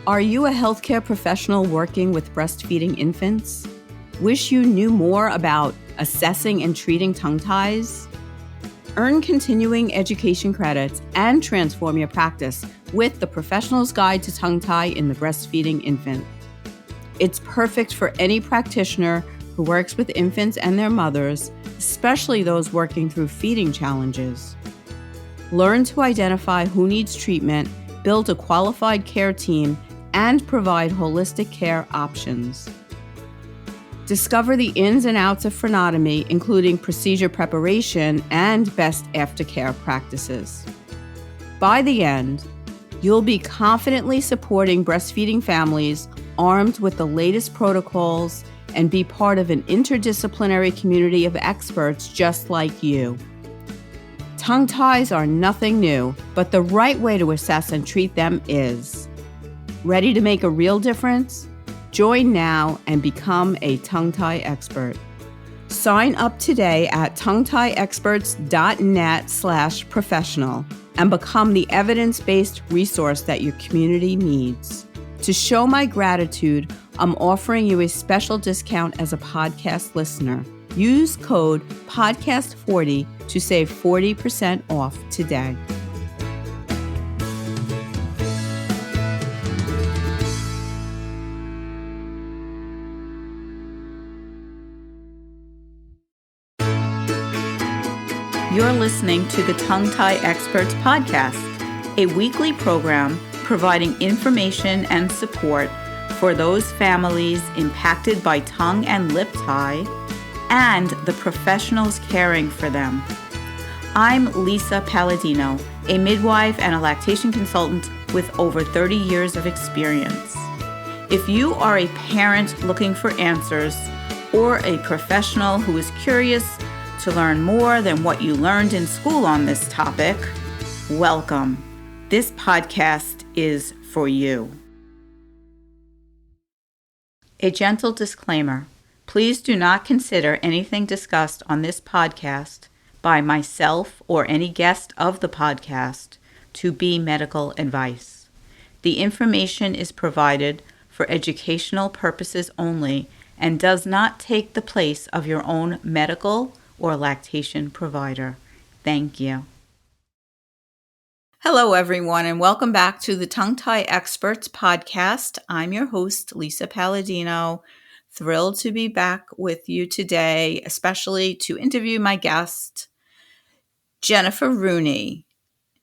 Are you a healthcare professional working with breastfeeding infants? Wish you knew more about assessing and treating tongue ties? Earn continuing education credits and transform your practice with the Professional's Guide to Tongue Tie in the Breastfeeding Infant. It's perfect for any practitioner who works with infants and their mothers, especially those working through feeding challenges. Learn to identify who needs treatment, build a qualified care team, and provide holistic care options. Discover the ins and outs of frenotomy, including procedure preparation and best aftercare practices. By the end, you'll be confidently supporting breastfeeding families armed with the latest protocols and be part of an interdisciplinary community of experts just like you. Tongue ties are nothing new, but the right way to assess and treat them is. Ready to make a real difference? Join now and become a tongue tie expert. Sign up today at tonguetieexperts.net/professional and become the evidence-based resource that your community needs. To show my gratitude, I'm offering you a special discount as a podcast listener. Use code PODCAST40 to save 40% off today. You're listening to the Tongue Tie Experts Podcast, a weekly program providing information and support for those families impacted by tongue and lip tie and the professionals caring for them. I'm Lisa Palladino, a midwife and a lactation consultant with over 30 years of experience. If you are a parent looking for answers or a professional who is curious to learn more than what you learned in school on this topic, welcome. This podcast is for you. A gentle disclaimer. Please do not consider anything discussed on this podcast by myself or any guest of the podcast to be medical advice. The information is provided for educational purposes only and does not take the place of your own medical or lactation provider. Thank you. Hello, everyone, and welcome back to the Tongue Tie Experts podcast. I'm your host, Lisa Palladino. Thrilled to be back with you today, especially to interview my guest, Jennifer Rooney.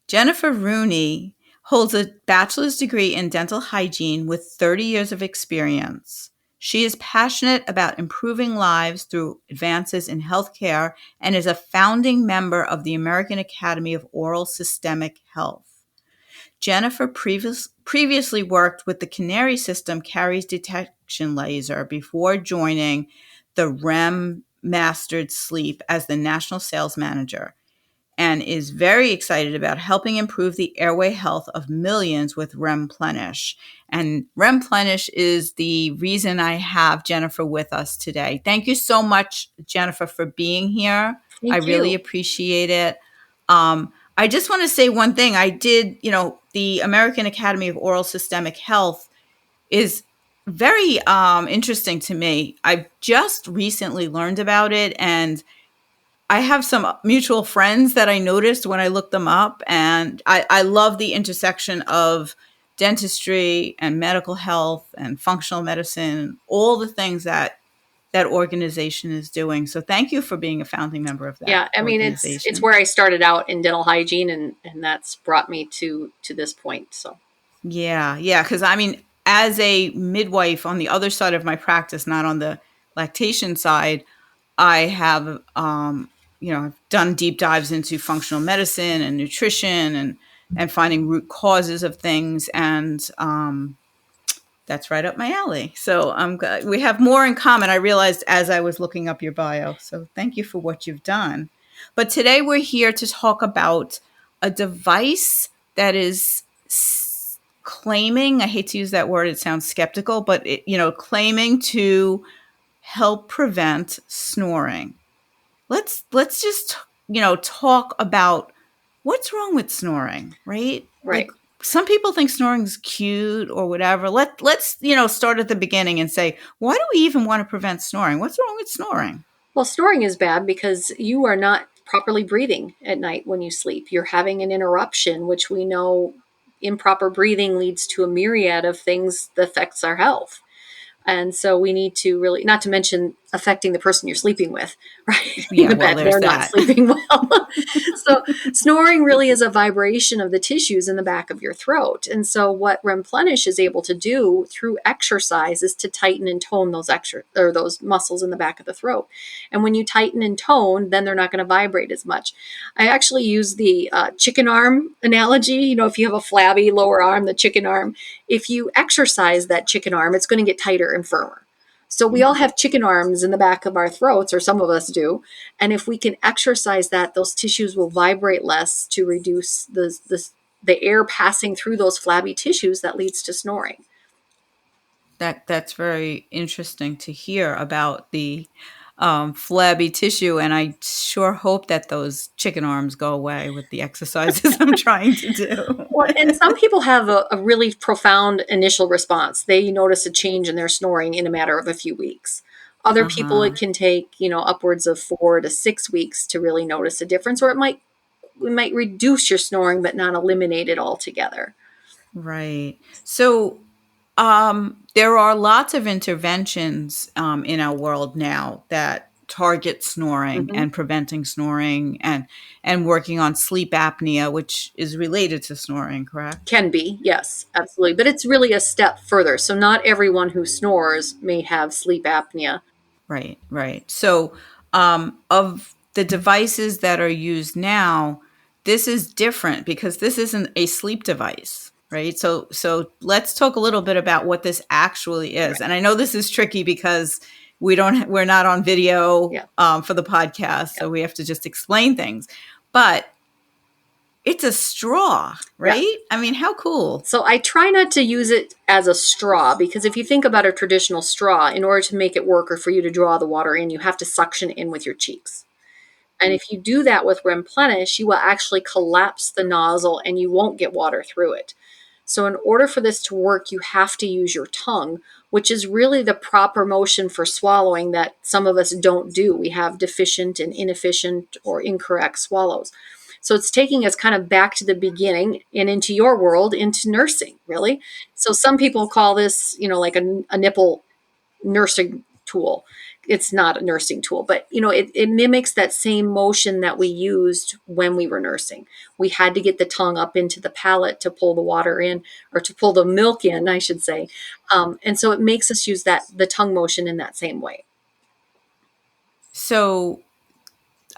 Jennifer Rooney holds a bachelor's degree in dental hygiene with 30 years of experience. She is passionate about improving lives through advances in healthcare and is a founding member of the American Academy of Oral Systemic Health. Jennifer previously worked with the Canary System caries detection laser before joining the REMmastered Sleep as the national sales manager, and is very excited about helping improve the airway health of millions with REMplenish. And REMplenish is the reason I have Jennifer with us today. Thank you so much, Jennifer, for being here. I really appreciate it. I just want to say one thing. I did, the American Academy of Oral Systemic Health is very interesting to me. I've just recently learned about it, and I have some mutual friends that I noticed when I looked them up, and I love the intersection of dentistry and medical health and functional medicine, all the things that organization is doing. So thank you for being a founding member of that. Yeah, I mean, it's where I started out in dental hygiene, and that's brought me to this point. So yeah, because I mean, as a midwife on the other side of my practice, not on the lactation side, I have I've done deep dives into functional medicine and nutrition and finding root causes of things. And that's right up my alley. So we have more in common, I realized as I was looking up your bio. So thank you for what you've done. But today we're here to talk about a device that is claiming, I hate to use that word, it sounds skeptical, but claiming to help prevent snoring. Let's just talk about what's wrong with snoring, right? Right. Like, some people think snoring's cute or whatever. Let's start at the beginning and say, why do we even want to prevent snoring? What's wrong with snoring? Well, snoring is bad because you are not properly breathing at night when you sleep. You're having an interruption, which we know improper breathing leads to a myriad of things that affects our health. And so we need to really, not to mention affecting the person you're sleeping with, right? Yeah, well, That there's they're not that. sleeping well. So snoring really is a vibration of the tissues in the back of your throat. And so what REMplenish is able to do through exercise is to tighten and tone those muscles in the back of the throat. And when you tighten and tone, then they're not going to vibrate as much. I actually use the chicken arm analogy. If you have a flabby lower arm, the chicken arm, if you exercise that chicken arm, it's going to get tighter and firmer. So we all have chicken arms in the back of our throats, or some of us do. And if we can exercise that, those tissues will vibrate less to reduce the air passing through those flabby tissues that leads to snoring. That's very interesting to hear about the flabby tissue, and I sure hope that those chicken arms go away with the exercises I'm trying to do. Well, and some people have a really profound initial response. They notice a change in their snoring in a matter of a few weeks. Other people, Uh-huh. it can take, upwards of 4 to 6 weeks to really notice a difference, or we might reduce your snoring, but not eliminate it altogether. Right. So there are lots of interventions in our world now that target snoring Hmm. and preventing snoring and working on sleep apnea, which is related to snoring, correct? Can be, yes, absolutely. But it's really a step further. So not everyone who snores may have sleep apnea. Right, right. So, of the devices that are used now, this is different because this isn't a sleep device, right? So let's talk a little bit about what this actually is. And I know this is tricky because we're not on video Yeah, for the podcast, yeah, so we have to just explain things. But it's a straw, yeah. right? I mean, how cool. So I try not to use it as a straw because if you think about a traditional straw, in order to make it work or for you to draw the water in, you have to suction in with your cheeks. And if you do that with REMplenish, you will actually collapse the nozzle and you won't get water through it. So, in order for this to work, you have to use your tongue, which is really the proper motion for swallowing that some of us don't do. We have deficient and inefficient or incorrect swallows. So, it's taking us kind of back to the beginning and into your world, into nursing, really. So, some people call this, like a nipple nursing tool. It's not a nursing tool, but it mimics that same motion that we used when we were nursing. We had to get the tongue up into the palate to pull the water in, or to pull the milk in, I should say. And so it makes us use the tongue motion in that same way. So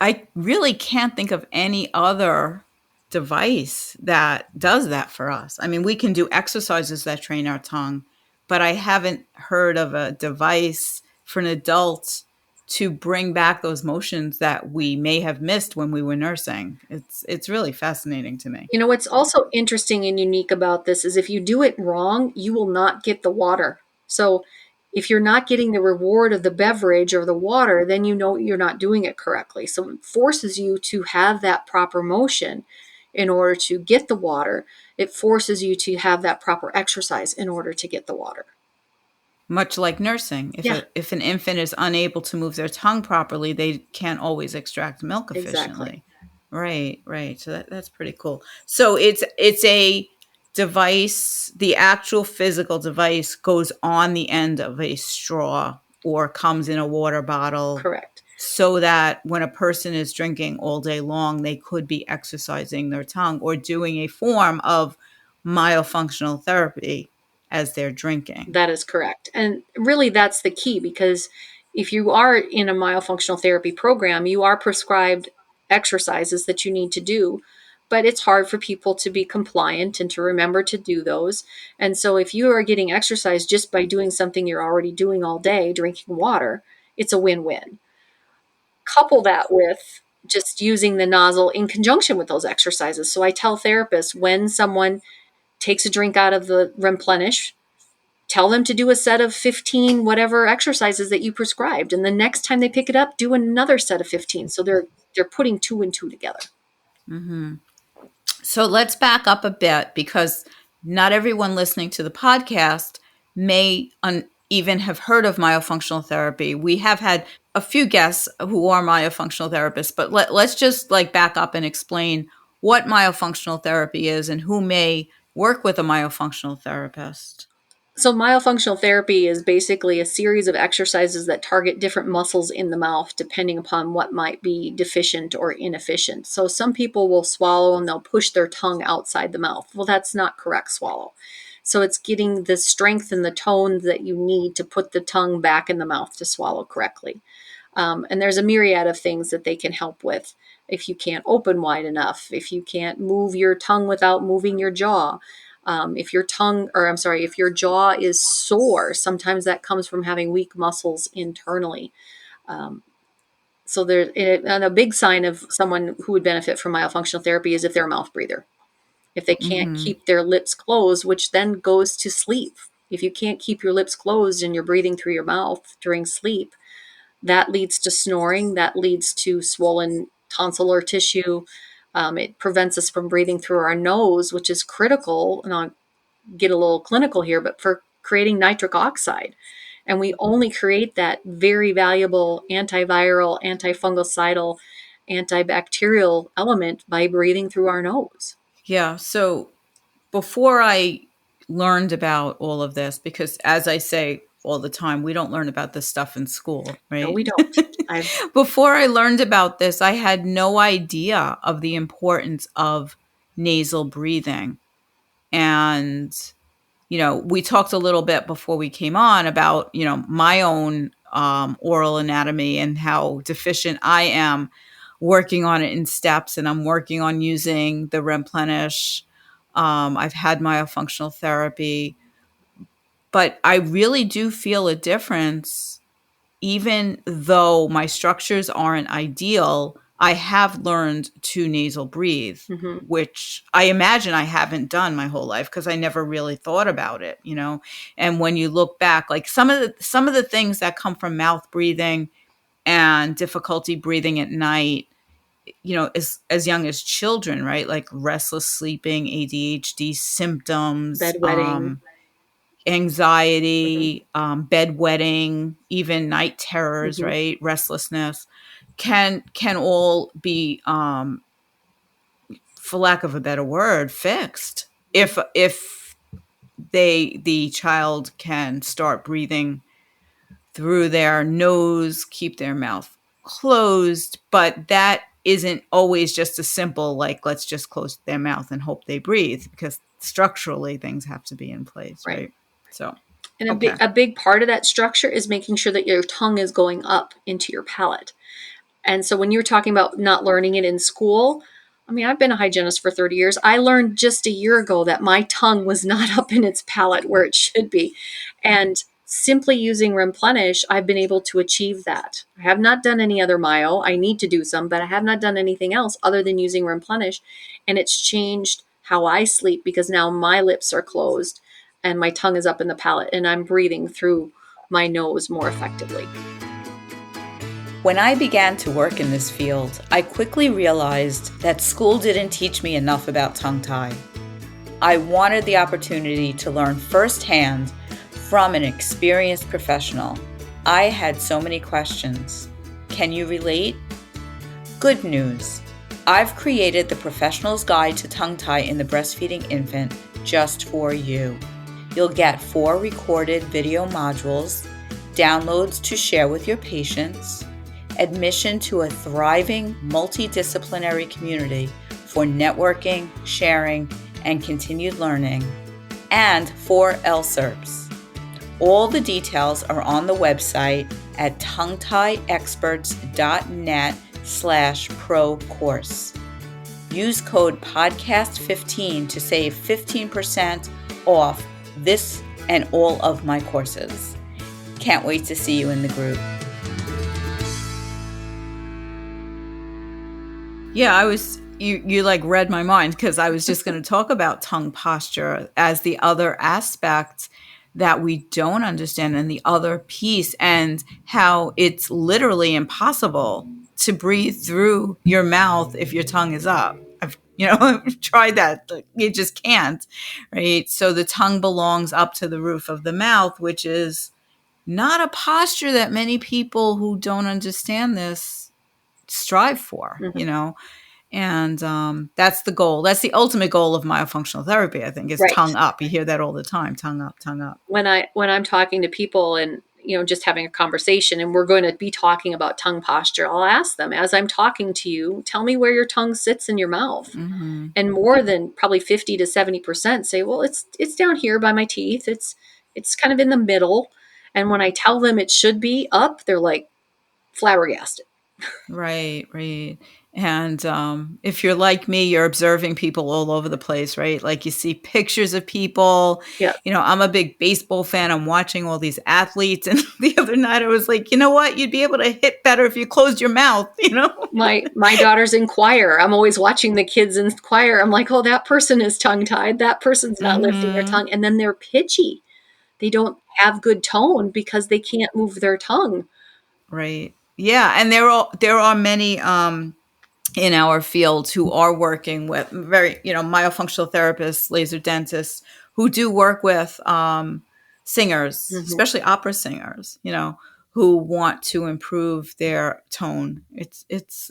I really can't think of any other device that does that for us. I mean, we can do exercises that train our tongue, but I haven't heard of a device for an adult to bring back those motions that we may have missed when we were nursing. It's really fascinating to me. What's also interesting and unique about this is if you do it wrong, you will not get the water. So if you're not getting the reward of the beverage or the water, then you know you're not doing it correctly. So it forces you to have that proper motion in order to get the water. It forces you to have that proper exercise in order to get the water. Much like nursing, Yeah, if an infant is unable to move their tongue properly, they can't always extract milk exactly. efficiently. Right, right. So that's pretty cool. So it's a device, the actual physical device goes on the end of a straw or comes in a water bottle Correct. so that when a person is drinking all day long, they could be exercising their tongue or doing a form of myofunctional therapy as they're drinking. That is correct. And really, that's the key because if you are in a myofunctional therapy program, you are prescribed exercises that you need to do, but it's hard for people to be compliant and to remember to do those. And so, if you are getting exercise just by doing something you're already doing all day, drinking water, it's a win win. Couple that with just using the nozzle in conjunction with those exercises. So, I tell therapists when someone takes a drink out of the REMplenish, tell them to do a set of 15 whatever exercises that you prescribed, and the next time they pick it up, do another set of 15, so they're putting two and two together. Mhm. So let's back up a bit because not everyone listening to the podcast may even have heard of myofunctional therapy. We have had a few guests who are myofunctional therapists, but let's just like back up and explain what myofunctional therapy is and who may work with a myofunctional therapist. So, myofunctional therapy is basically a series of exercises that target different muscles in the mouth depending upon what might be deficient or inefficient. So, some people will swallow and they'll push their tongue outside the mouth. Well, that's not correct swallow. So, it's getting the strength and the tone that you need to put the tongue back in the mouth to swallow correctly. And there's a myriad of things that they can help with. If you can't open wide enough, if you can't move your tongue without moving your jaw, if your if your jaw is sore, sometimes that comes from having weak muscles internally. Um, and a big sign of someone who would benefit from myofunctional therapy is if they're a mouth breather. If they can't Mm-hmm. keep their lips closed, which then goes to sleep. If you can't keep your lips closed and you're breathing through your mouth during sleep, that leads to snoring. That leads to swollen tonsillar tissue. It prevents us from breathing through our nose, which is critical. And I'll get a little clinical here, but for creating nitric oxide. And we only create that very valuable antiviral, antifungicidal, antibacterial element by breathing through our nose. Yeah. So before I learned about all of this, because as I say all the time, we don't learn about this stuff in school, No, right? we don't. I've Before I learned about this, I had no idea of the importance of nasal breathing. And, we talked a little bit before we came on about, my own oral anatomy and how deficient I am, working on it in steps. And I'm working on using the REMplenish. I've had myofunctional therapy, but I really do feel a difference. Even though my structures aren't ideal, I have learned to nasal breathe, mhm, which I imagine I haven't done my whole life because I never really thought about it. And when you look back, like some of the things that come from mouth breathing and difficulty breathing at night, as young as children, right? Like restless sleeping, ADHD symptoms, bedwetting. Mhm, anxiety, bedwetting, even night terrors, mhm, right? Restlessness can all be, for lack of a better word, fixed if the child can start breathing through their nose, keep their mouth closed, but that isn't always just a simple like let's just close their mouth and hope they breathe because structurally things have to be in place, right. right? So, And okay. a big part of that structure is making sure that your tongue is going up into your palate. And so when you're talking about not learning it in school, I mean, I've been a hygienist for 30 years. I learned just a year ago that my tongue was not up in its palate where it should be. And simply using REMplenish, I've been able to achieve that. I have not done any other myo. I need to do some, but I have not done anything else other than using REMplenish. And it's changed how I sleep because now my lips are closed and my tongue is up in the palate and I'm breathing through my nose more effectively. When I began to work in this field, I quickly realized that school didn't teach me enough about tongue tie. I wanted the opportunity to learn firsthand from an experienced professional. I had so many questions. Can you relate? Good news. I've created the Professional's Guide to Tongue Tie in the Breastfeeding Infant just for you. You'll get 4 recorded video modules, downloads to share with your patients, admission to a thriving multidisciplinary community for networking, sharing, and continued learning, and 4 LSERPs. All the details are on the website at tonguetieexperts.net/pro course. Use code podcast15 to save 15% off this and all of my courses. Can't wait to see you in the group. Yeah, you like read my mind because I was just going to talk about tongue posture as the other aspect that we don't understand and the other piece and how it's literally impossible to breathe through your mouth if your tongue is up. Try that. You just can't, right? So the tongue belongs up to the roof of the mouth, which is not a posture that many people who don't understand this strive for, Mm-hmm. and that's the goal. That's the ultimate goal of myofunctional therapy, I think, is Right. tongue up. You hear that all the time, tongue up, tongue up. When I'm talking to people and just having a conversation and we're going to be talking about tongue posture, I'll ask them, as I'm talking to you, tell me where your tongue sits in your mouth. Mm-hmm. And more than probably 50 to 70% say, well, it's down here by my teeth. It's kind of in the middle. And when I tell them it should be up, they're like flabbergasted. Right, right. And if you're like me, you're observing people all over the place, right? Like you see pictures of people. Yeah. I'm a big baseball fan. I'm watching all these athletes. And the other night I was like, you know what? You'd be able to hit better if you closed your mouth. My daughter's in choir. I'm always watching the kids in choir. I'm like, oh, that person is tongue tied. That person's not lifting their Mm-hmm. tongue. And then they're pitchy. They don't have good tone because they can't move their tongue. Right. Yeah. And there are many in our field who are working with very, myofunctional therapists, laser dentists who do work with singers, Mm-hmm. especially opera singers, who want to improve their tone. It's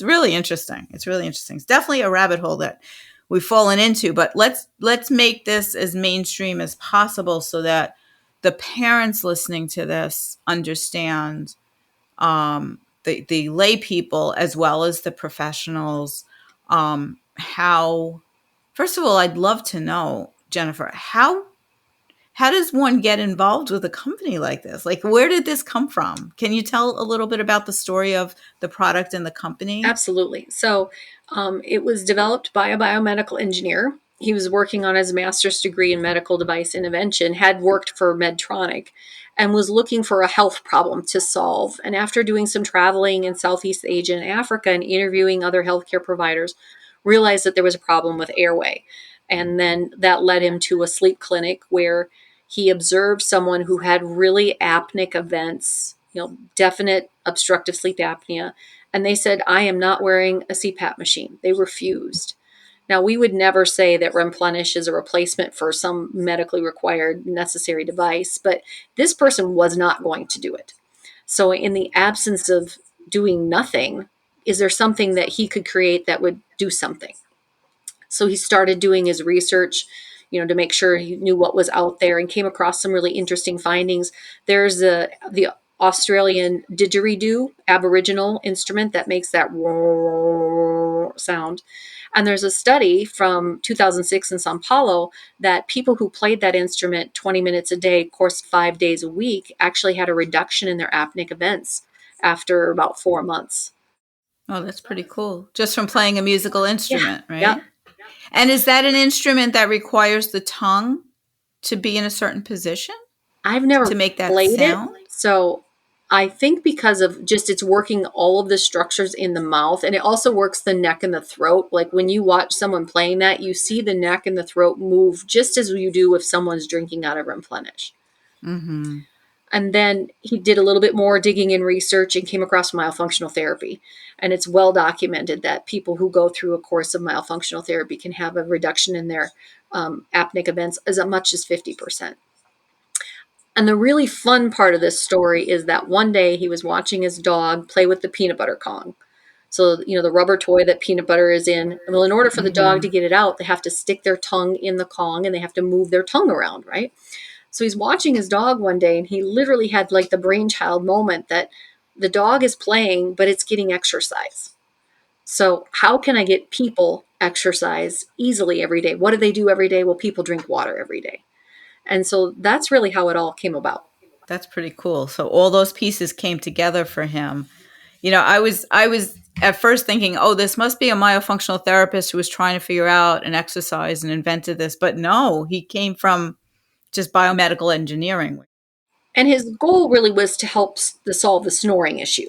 really interesting. It's really interesting. It's definitely a rabbit hole that we've fallen into, but let's make this as mainstream as possible so that the parents listening to this understand, the lay people as well as the professionals, how, first of all, I'd love to know, Jennifer, how does one get involved with a company like this? Like, where did this come from? Can you tell a little bit about the story of the product and the company? Absolutely. So it was developed by a biomedical engineer. He was working on his master's degree in medical device intervention, had worked for Medtronic, and was looking for a health problem to solve. And after doing some traveling in Southeast Asia and Africa and interviewing other healthcare providers, realized that there was a problem with airway. And then that led him to a sleep clinic where he observed someone who had really apneic events, definite obstructive sleep apnea, and they said, I am not wearing a CPAP machine. They refused. Now, we would never say that REMplenish is a replacement for some medically required necessary device, but this person was not going to do it. So, in the absence of doing nothing, is there something that he could create that would do something? So, he started doing his research, to make sure he knew what was out there and came across some really interesting findings. There's the Australian didgeridoo Aboriginal instrument that makes that sound. And there's a study from 2006 in Sao Paulo that people who played that instrument 20 minutes a day, course 5 days a week, actually had a reduction in their apneic events after about 4 months. Oh, that's pretty cool. Just from playing a musical Yeah. instrument, Yeah. right? And is that an instrument that requires the tongue to be in a certain position I've never to make that played it. sound? So I think because of just it's working all of the structures in the mouth, and it also works the neck and the throat. Like when you watch someone playing that, you see the neck and the throat move just as you do if someone's drinking out of REMplenish. Mm-hmm. And then he did a little bit more digging and research and came across myofunctional therapy. And it's well documented that people who go through a course of myofunctional therapy can have a reduction in their apneic events as much as 50%. And the really fun part of this story is that one day he was watching his dog play with the peanut butter Kong. So, the rubber toy that peanut butter is in. Well, in order for the dog to Mm-hmm. get it out, they have to stick their tongue in the Kong and they have to move their tongue around, right? So he's watching his dog one day and he literally had like the brainchild moment that the dog is playing, but it's getting exercise. So, how can I get people exercise easily every day? What do they do every day? Well, people drink water every day. And so that's really how it all came about. That's pretty cool. So all those pieces came together for him. I was at first thinking, oh, this must be a myofunctional therapist who was trying to figure out an exercise and invented this. But no, he came from just biomedical engineering. And his goal really was to help solve the snoring issue.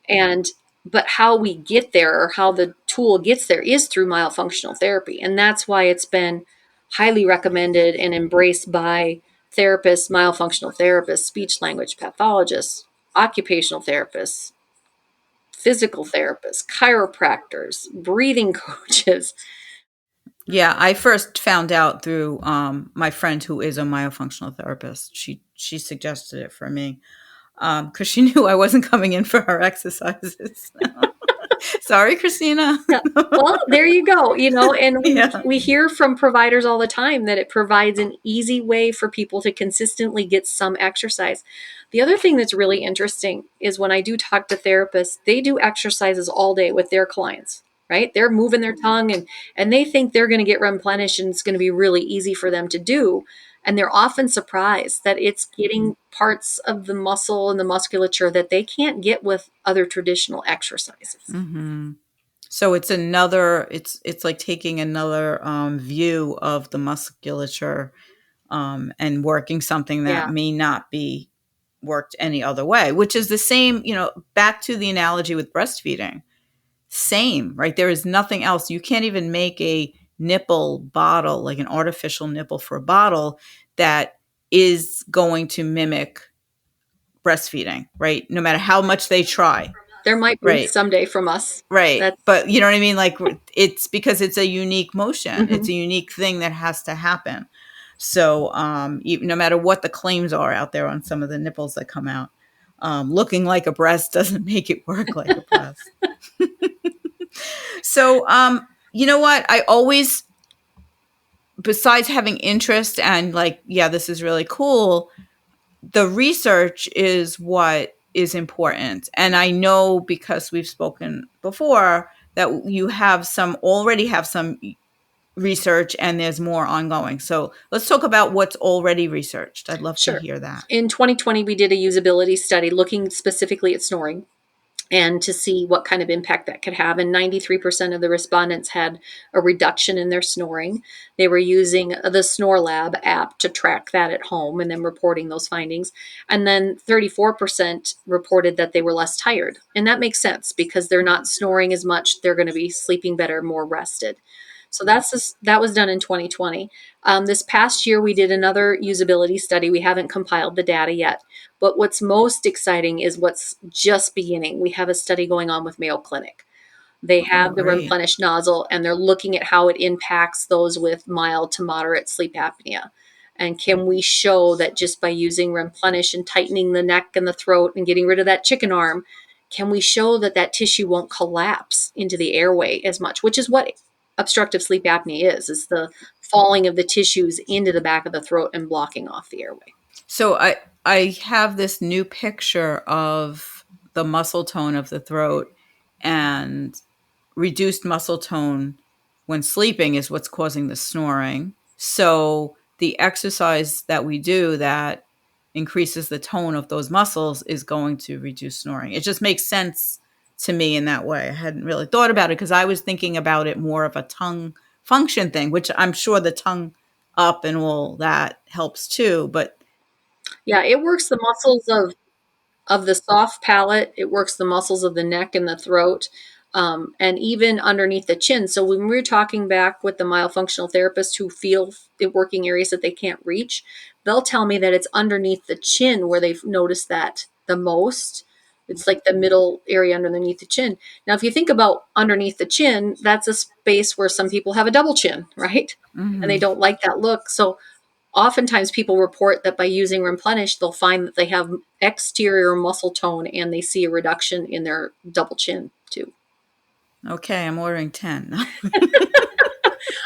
And but how we get there or how the tool gets there is through myofunctional therapy. And that's why it's been highly recommended and embraced by therapists, myofunctional therapists, speech language pathologists, occupational therapists, physical therapists, chiropractors, breathing coaches. Yeah, I first found out through my friend who is a myofunctional therapist. She suggested it for me because she knew I wasn't coming in for her exercises. Sorry, Christina. Yeah. Well, there you go. And Yeah. we hear from providers all the time that it provides an easy way for people to consistently get some exercise. The other thing that's really interesting is when I do talk to therapists, they do exercises all day with their clients, right? They're moving their tongue and they think they're going to get replenished and it's going to be really easy for them to do. And they're often surprised that it's getting parts of the muscle and the musculature that they can't get with other traditional exercises. Hmm. So it's like taking another view of the musculature and working something that Yeah, may not be worked any other way, which is the same, back to the analogy with breastfeeding. Same, right? There is nothing else. You can't even make a nipple bottle, like an artificial nipple for a bottle that is going to mimic breastfeeding, right? No matter how much they try, there might be right? someday from us. Right. That's But you know what I mean? Like it's because it's a unique motion. It's mhm. a unique thing that has to happen. So no matter what the claims are out there on some of the nipples that come out, looking like a breast doesn't make it work like a breast. So you know what? I always, besides having interest and like, yeah, this is really cool, the research is what is important. And I know because we've spoken before that you already have some research and there's more ongoing. So let's talk about what's already researched. I'd love to Sure. hear that. In 2020, we did a usability study looking specifically at snoring and to see what kind of impact that could have. And 93% of the respondents had a reduction in their snoring. They were using the Snore Lab app to track that at home and then reporting those findings. And then 34% reported that they were less tired. And that makes sense because they're not snoring as much. They're going to be sleeping better, more rested. So that was done in 2020. This past year, we did another usability study. We haven't compiled the data yet, but what's most exciting is what's just beginning. We have a study going on with Mayo Clinic. They Oh, have the great. REMplenish nozzle, and they're looking at how it impacts those with mild to moderate sleep apnea. And can we show that just by using REMplenish and tightening the neck and the throat and getting rid of that chicken arm, can we show that that tissue won't collapse into the airway as much, which is what obstructive sleep apnea is the falling of the tissues into the back of the throat and blocking off the airway. So I have this new picture of the muscle tone of the throat, and reduced muscle tone when sleeping is what's causing the snoring. So the exercise that we do that increases the tone of those muscles is going to reduce snoring. It just makes sense to me in that way. I hadn't really thought about it because I was thinking about it more of a tongue function thing, which I'm sure the tongue up and all that helps too. But Yeah, it works the muscles of the soft palate. It works the muscles of the neck and the throat, and even underneath the chin. So when we were talking back with the myofunctional therapists who feel it working areas that they can't reach, they'll tell me that it's underneath the chin where they've noticed that the most. It's like the middle area underneath the chin. Now, if you think about underneath the chin, that's a space where some people have a double chin, right? And they mhm. don't like that look. So oftentimes people report that by using REMplenish, they'll find that they have exterior muscle tone and they see a reduction in their double chin too. Okay, I'm ordering 10.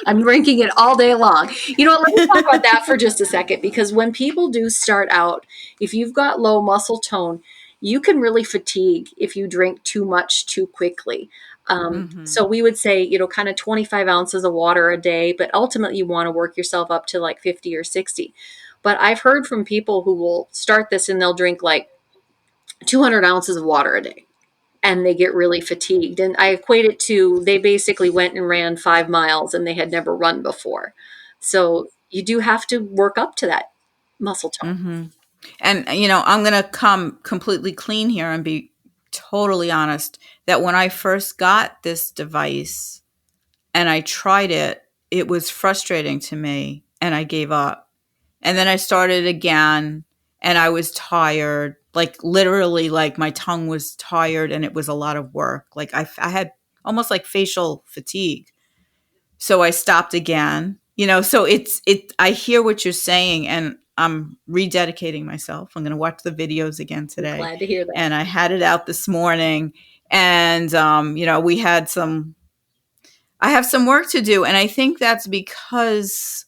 I'm drinking it all day long. You know what? Let me talk about that for just a second because when people do start out, if you've got low muscle tone, you can really fatigue if you drink too much too quickly. Mhm. So we would say, kind of 25 ounces of water a day, but ultimately you want to work yourself up to like 50 or 60. But I've heard from people who will start this and they'll drink like 200 ounces of water a day and they get really fatigued. And I equate it to they basically went and ran 5 miles and they had never run before. So you do have to work up to that muscle tone. Mhm. And I'm going to come completely clean here and be totally honest that when I first got this device and I tried it, it was frustrating to me and I gave up. And then I started again and I was tired, like literally like my tongue was tired and it was a lot of work. Like I had almost like facial fatigue. So I stopped again. So I hear what you're saying, and I'm rededicating myself. I'm going to watch the videos again I'm today. glad to hear that. And I had it out this morning, and we had some I have some work to do, and I think that's because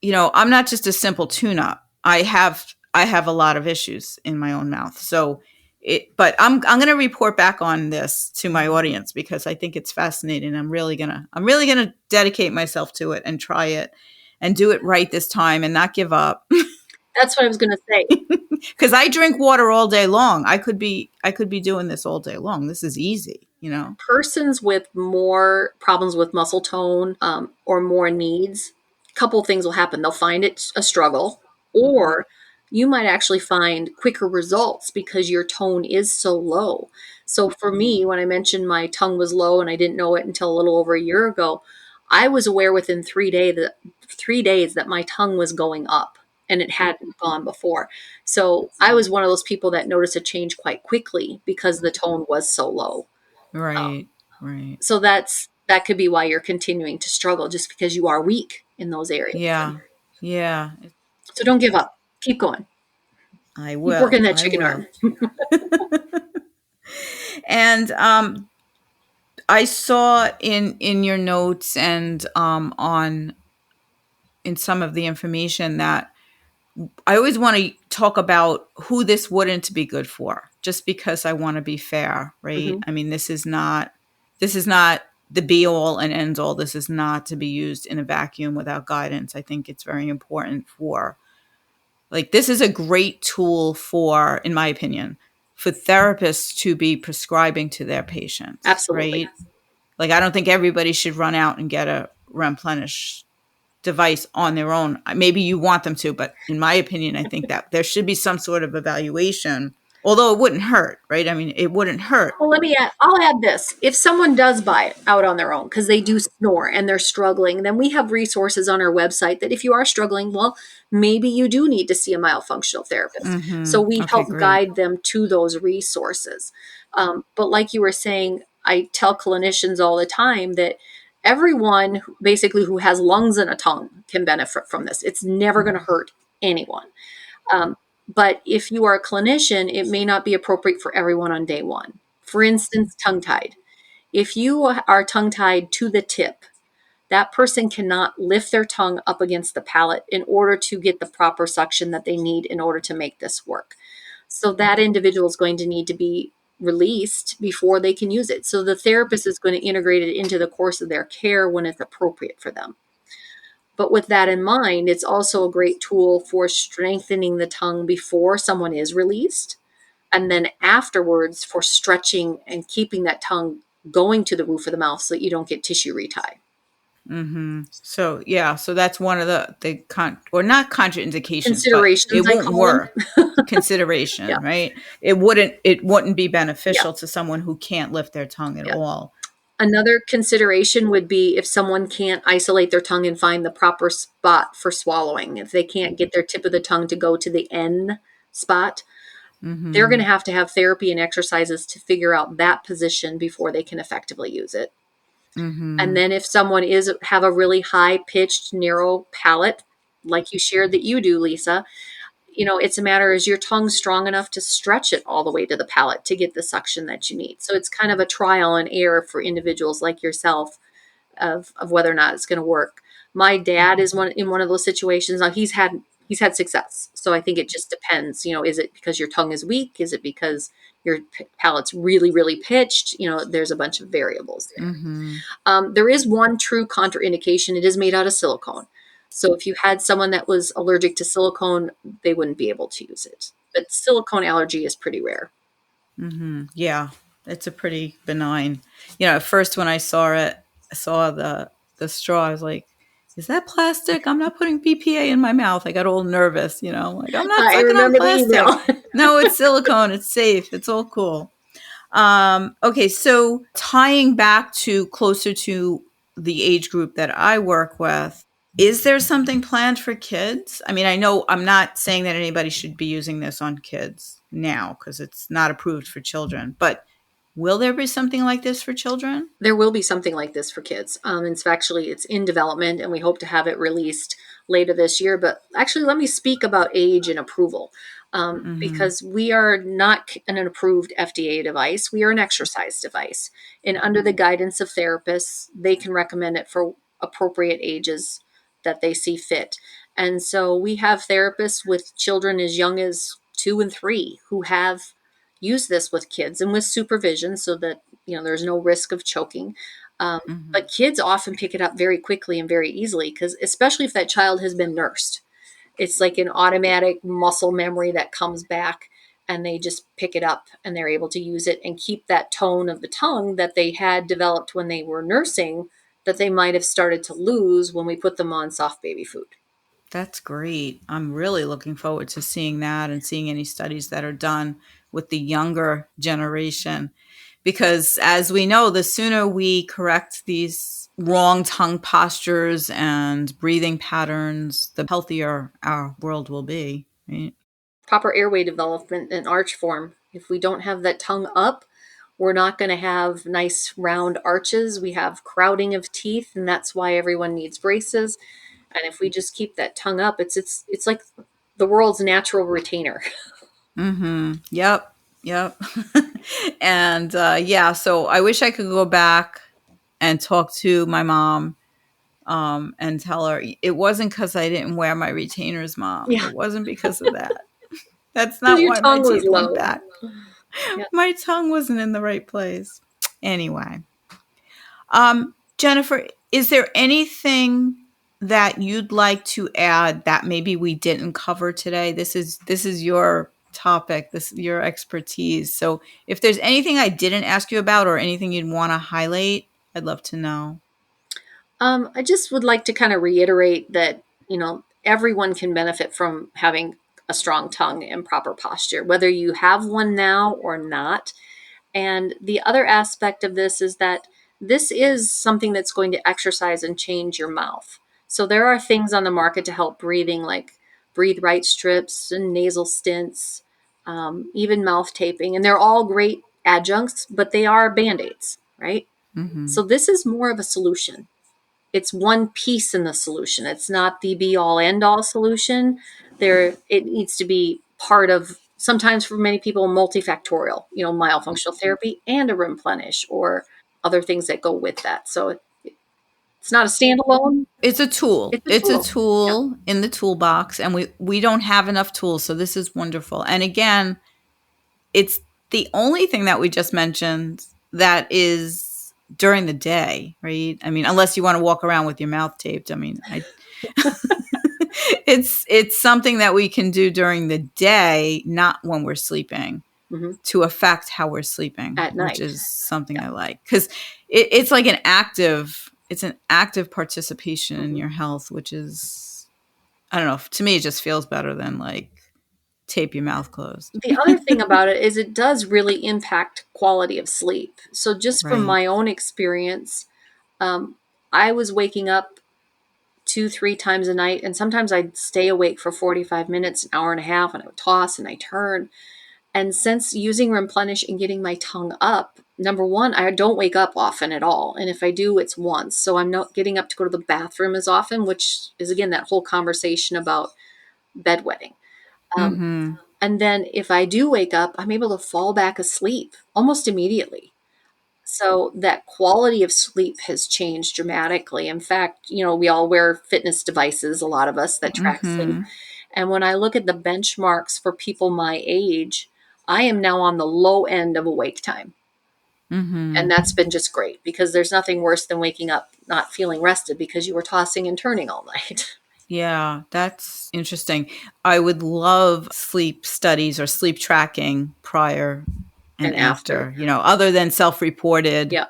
I'm not just a simple tune-up. I have a lot of issues in my own mouth. But I'm going to report back on this to my audience because I think it's fascinating. I'm really gonna dedicate myself to it and try it and do it right this time and not give up. That's what I was going to say. Because I drink water all day long. I could be doing this all day long. This is easy. Persons with more problems with muscle tone or more needs, a couple things will happen. They'll find it a struggle, or you might actually find quicker results because your tone is so low. So for me, when I mentioned my tongue was low and I didn't know it until a little over a year ago, I was aware within 3 days that my tongue was going up and it hadn't gone before. So I was one of those people that noticed a change quite quickly because the tone was so low. Right. Right. So that could be why you're continuing to struggle, just because you are weak in those areas. Yeah. Yeah. So don't give up. Keep going. I Keep working will. that I chicken will. arm. And I saw in your notes and on in some of the information that I always want to talk about who this wouldn't be good for, just because I want to be fair, right? Mhm. I mean, this is not the be all and end all. This is not to be used in a vacuum without guidance. I think it's very important for, like, this is a great tool for, in my opinion, for therapists to be prescribing to their patients, Absolutely. right? Like, I don't think everybody should run out and get a REMplenish device on their own. Maybe you want them to, but in my opinion, I think that there should be some sort of evaluation, although it wouldn't hurt, right? I mean, it wouldn't hurt. Well, I'll add this. If someone does buy it out on their own because they do snore and they're struggling, then we have resources on our website that if you are struggling, well, maybe you do need to see a myofunctional therapist. So we Okay, help great. guide them to those resources. But like you were saying, I tell clinicians all the time that everyone basically who has lungs and a tongue can benefit from this. It's never going to hurt anyone. Um, but if you are a clinician, it may not be appropriate for everyone on day one. For instance, tongue tied. If you are tongue tied to the tip, that person cannot lift their tongue up against the palate in order to get the proper suction that they need in order to make this work. So that individual is going to need to be released before they can use it. So the therapist is going to integrate it into the course of their care when it's appropriate for them. But with that in mind, it's also a great tool for strengthening the tongue before someone is released. And then afterwards for stretching and keeping that tongue going to the roof of the mouth so that you don't get tissue retie. So yeah, so that's one of or not contraindications, but Considerations, it I won't call them. work. Consideration, Yeah. right? It wouldn't be Yeah. beneficial to someone who can't lift their tongue at Yeah. all. Another consideration would be if someone can't isolate their tongue and find the proper spot for swallowing. If they can't get their tip of the tongue to go to the N spot, they're going to have therapy and exercises to figure out that position before they can effectively use it. And then if someone have a really high pitched narrow palate, like you shared that you do, Lisa, it's a matter, is your tongue strong enough to stretch it all the way to the palate to get the suction that you need? So it's kind of a trial and error for individuals like yourself of whether or not it's going to work. My dad is in one of those situations. Now he's had success. So I think it just depends. Is it because your tongue is weak? Is it because your palate's really, really pitched? There's a bunch of variables there. There is one true contraindication. It is made out of silicone. So if you had someone that was allergic to silicone, they wouldn't be able to use it. But silicone allergy is pretty rare. Yeah, it's a pretty benign. At first when I saw the straw, I was like, "Is that plastic? I'm not putting BPA in my mouth." I got all nervous, like, I'm not I sucking on remember the plastic. email. No, it's silicone. It's safe. It's all cool. Okay, so tying back to closer to the age group that I work with, is there something planned for kids? I mean, I know I'm not saying that anybody should be using this on kids now because it's not approved for children, but Will there be something like this for children? There will be something like this for kids. It's in development, and we hope to have it released later this year. But actually, let me speak about age and approval, Mm-hmm. because we are not an approved FDA device. We are an exercise device, and under the guidance of therapists, they can recommend it for appropriate ages that they see fit. And so we have therapists with children as young as 2 and 3 who have used this with kids and with supervision, so that there's no risk of choking. Mm-hmm. But kids often pick it up very quickly and very easily, because especially if that child has been nursed, it's like an automatic muscle memory that comes back, and they just pick it up and they're able to use it and keep that tone of the tongue that they had developed when they were nursing, that they might have started to lose when we put them on soft baby food. That's great. I'm really looking forward to seeing that and seeing any studies that are done with the younger generation. Because as we know, the sooner we correct these wrong tongue postures and breathing patterns, the healthier our world will be. Right? Proper airway development and arch form. If we don't have that tongue up, we're not going to have nice round arches. We have crowding of teeth, and that's why everyone needs braces. And if we just keep that tongue up, it's like the world's natural retainer. Mm-hmm. Yep. Yep. And yeah, so I wish I could go back and talk to my mom and tell her it wasn't because I didn't wear my retainers, mom. Yeah, It wasn't because of that. That's because not your why my tongue was teeth went low. back. Yeah. My tongue wasn't in the right place. Anyway, Jennifer, is there anything that you'd like to add that maybe we didn't cover today? This is your topic, this your expertise. So if there's anything I didn't ask you about or anything you'd want to highlight, I'd love to know. I just would like to kind of reiterate that, everyone can benefit from having a strong tongue and proper posture, whether you have one now or not. And the other aspect of this is that this is something that's going to exercise and change your mouth. So there are things on the market to help breathing, like breathe right strips and nasal stints, even mouth taping. And they're all great adjuncts, but they are band aids, right? Mm-hmm. So this is more of a solution. It's one piece in the solution. It's not the be all end all solution. It needs to be part of, sometimes for many people, multifactorial, myofunctional therapy and a REMplenish or other things that go with that. So it's not a standalone, It's a tool. it's a It's a tool. Yeah. tool in the toolbox, and we don't have enough tools, so this is wonderful. And again, it's the only thing that we just mentioned that is during the day, right? I mean, unless you want to walk around with your mouth taped. I mean, I it's something that we can do during the day, not when we're sleeping, Hmm. to affect how we're sleeping, At which night. is something Yeah. I like because it's like an active participation in Hmm. your health, which is, I don't know, to me it just feels better than like tape your mouth closed. The other thing about it is it does really impact quality of sleep. So just from Right. my own experience, um, I was waking up 2, 3 times a night. And sometimes I'd stay awake for 45 minutes, an hour and a half, and I would toss and I turn. And since using REMplenish and getting my tongue up, number one, I don't wake up often at all. And if I do, it's once. So I'm not getting up to go to the bathroom as often, which is, again, that whole conversation about bedwetting. Um, Mm-hmm. and then if I do wake up, I'm able to fall back asleep almost immediately. So that quality of sleep has changed dramatically. In fact, we all wear fitness devices, a lot of us, that track sleep. Mm-hmm. And when I look at the benchmarks for people my age, I am now on the low end of awake time. And Mm-hmm. that's been just great, because there's nothing worse than waking up not feeling rested because you were tossing and turning all night. Yeah, that's interesting. I would love sleep studies or sleep tracking prior and And after. after, other than self-reported, Yeah,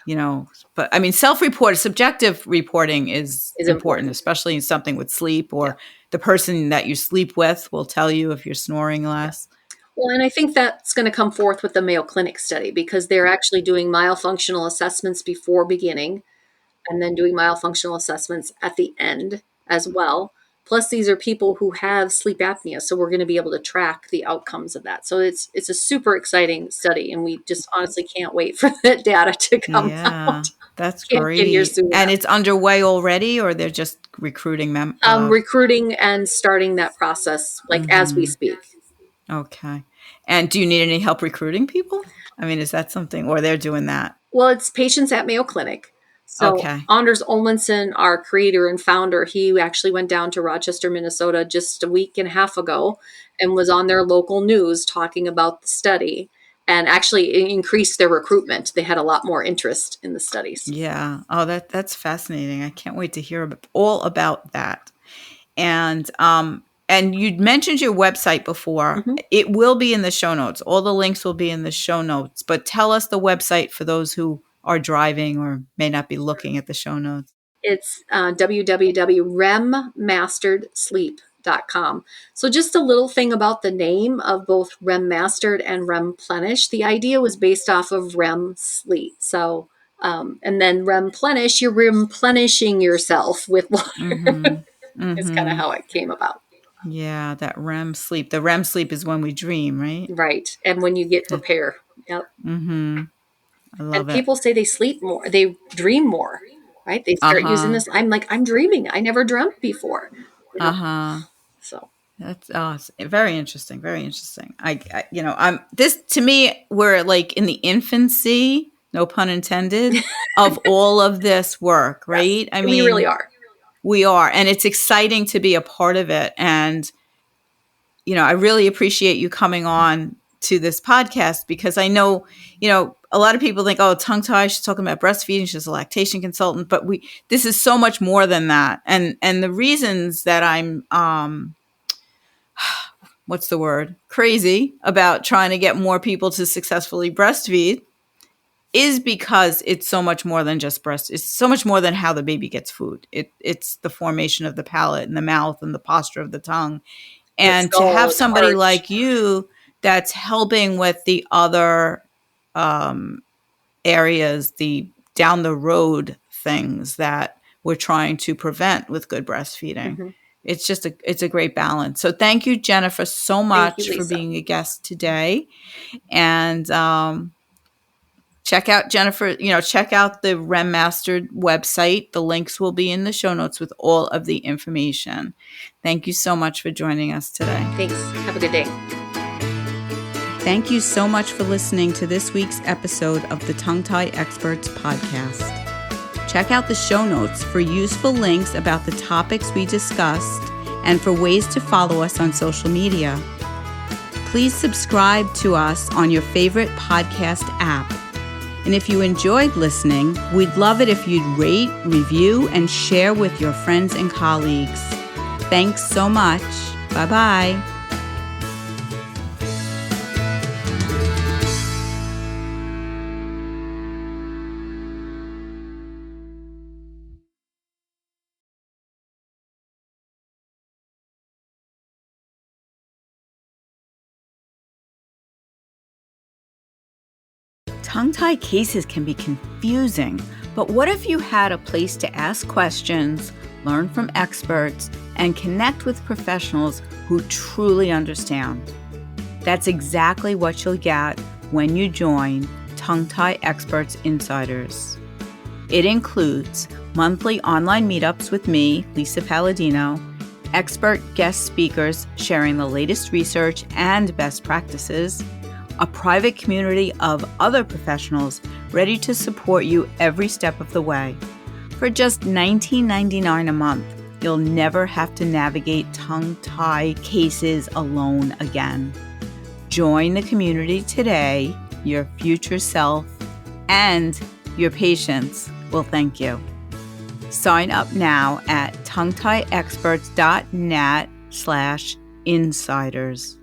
you know, but I mean, self-reported, subjective reporting is is important, important. especially in something with sleep, Yeah. or the person that you sleep with will tell you if you're snoring Yeah. less. Well, and I think that's going to come forth with the Mayo Clinic study, because they're actually doing myofunctional assessments before beginning, and then doing myofunctional assessments at the end as well. Plus, these are people who have sleep apnea, so we're going to be able to track the outcomes of that. So it's a super exciting study, and we just honestly can't wait for that data to come Yeah, out. that's Can't get here great. soon And enough. it's underway already, or they're just recruiting Recruiting and starting that process like as we mhm. speak. Okay. And do you need any help recruiting people? I mean, is that something, or they're doing that? Well, it's patients at Mayo Clinic. So Okay. Anders Olmenson, our creator and founder, he actually went down to Rochester, Minnesota just a week and a half ago and was on their local news talking about the study and actually increased their recruitment. They had a lot more interest in the studies. Yeah. Oh, that's fascinating. I can't wait to hear all about that. And you mentioned your website before. Mhm. It will be in the show notes. All the links will be in the show notes. But tell us the website for those who are driving or may not be looking at the show notes. It's www.REMmasteredsleep.com. So, just a little thing about the name of both REM Mastered and REMplenish. The idea was based off of REM sleep. So, and then REMplenish, you're replenishing yourself with water. Mhm. It's kind of Mhm. how it came about. Yeah, that REM sleep. The REM sleep is when we dream, right? Right. And when you get repair. Yep. Mhm. I And love it. people say they sleep more, they dream more, right? They start using Uh-huh. this. I'm like, I'm dreaming. I never dreamt before, you know? Uh-huh. So, That's it's very interesting. Very interesting. I'm this to me. We're like in the infancy, no pun intended, of all of this work, yes, right? I we really mean, are. we are, and it's exciting to be a part of it. And I really appreciate you coming on to this podcast because I know, a lot of people think, oh, tongue tie, she's talking about breastfeeding, she's a lactation consultant, but this is so much more than that. And the reasons that I'm what's the word? Crazy about trying to get more people to successfully breastfeed is because it's so much more than just breast. It's so much more than how the baby gets food. It's the formation of the palate and the mouth and the posture of the tongue. The And to skull have and somebody arch. like you that's helping with the other um, areas, the down the road things that we're trying to prevent with good breastfeeding. Mhm. It's a great balance. So thank you, Jennifer, so Thank you, much for Lisa. being a guest today. And check out Jennifer, check out the REMmastered website. The links will be in the show notes with all of the information. Thank you so much for joining us today. Thanks. Have a good day. Thank you so much for listening to this week's episode of the Tongue Tie Experts podcast. Check out the show notes for useful links about the topics we discussed and for ways to follow us on social media. Please subscribe to us on your favorite podcast app. And if you enjoyed listening, we'd love it if you'd rate, review, and share with your friends and colleagues. Thanks so much. Bye-bye. Tongue-tie cases can be confusing, but what if you had a place to ask questions, learn from experts, and connect with professionals who truly understand? That's exactly what you'll get when you join Tongue Tie Experts Insiders. It includes monthly online meetups with me, Lisa Palladino, expert guest speakers sharing the latest research and best practices, a private community of other professionals ready to support you every step of the way. For just $19.99 a month, you'll never have to navigate tongue tie cases alone again. Join the community today. Your future self and your patients will thank you. Sign up now at tonguetieexperts.net/insiders.